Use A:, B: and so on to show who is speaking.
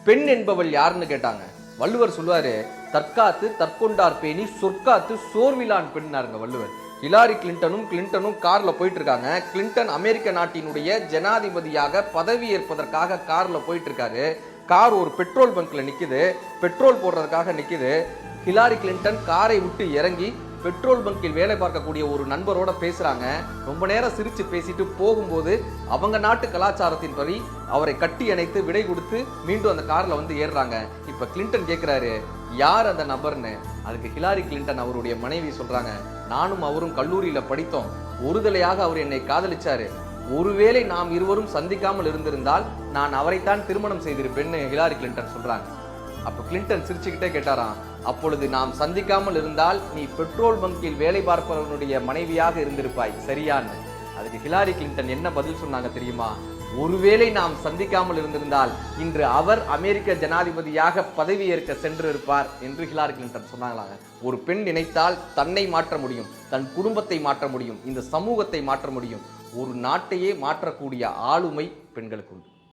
A: பெண் என்பவள் யாருன்னு கேட்டாங்க. வள்ளுவர் சொல்லுவாரு, தற்காத்து தற்கொண்டார் பேணி சொற்காத்து சோர்விலான் பெண்ணாருங்க வள்ளுவர். ஹிலாரி கிளின்டனும் கார்ல போயிட்டு இருக்காங்க. கிளின்டன் அமெரிக்க நாட்டினுடைய ஜனாதிபதியாக பதவி ஏற்பதற்காக கார்ல போயிட்டு இருக்காரு. கார் ஒரு பெட்ரோல் பங்க்ல நிக்குது, பெட்ரோல் போடுறதுக்காக நிக்குது. ஹிலாரி கிளின்டன் காரை விட்டு இறங்கி பெட்ரோல் பங்கில் வேலை பார்க்கக்கூடிய ஒரு நண்பரோட பேசுறாங்க. ரொம்ப நேரம் சிரிச்சு பேசிட்டு போகும்போது அவங்க நாட்டு கலாச்சாரத்தின்படி அவரை கட்டி அணைத்து விடை கொடுத்து மீண்டும் அந்த கார்ல வந்து ஏறுறாங்க. இப்ப கிளின்டன் கேட்கிறாரு, யார் அந்த நபர்னு. அதுக்கு ஹிலாரி கிளின்டன் அவருடைய மனைவி சொல்றாங்க, நானும் அவரும் கல்லூரியில படித்தோம், ஒருதலையாக அவர் என்னை காதலிச்சாரு, ஒருவேளை நாம் இருவரும் சந்திக்காமல் இருந்திருந்தால் நான் அவரைத்தான் திருமணம் செய்திருப்பேன்னு ஹிலாரி கிளின்டன் சொல்றாங்க. அப்ப கிளின்டன் சிரிச்சுக்கிட்டே கேட்டாராம், அப்பொழுது நாம் சந்திக்காமல் இருந்தால் நீ பெட்ரோல் பங்கில் வேலை பார்ப்பவனுடைய மனைவியாக இருந்திருப்பாய், சரியான்னு. அதுக்கு ஹிலாரி கிளின்டன் என்ன பதில் சொன்னாங்க தெரியுமா? ஒருவேளை நாம் சந்திக்காமல் இருந்திருந்தால் இன்று அவர் அமெரிக்க ஜனாதிபதியாக பதவி ஏற்க சென்றிருப்பார் என்று ஹிலாரி கிளின்டன் சொன்னாங்களாங்க. ஒரு பெண் நினைத்தால் தன்னை மாற்ற முடியும், தன் குடும்பத்தை மாற்ற முடியும், இந்த சமூகத்தை மாற்ற முடியும். ஒரு நாட்டையே மாற்றக்கூடிய ஆளுமை பெண்களுக்கு உண்டு.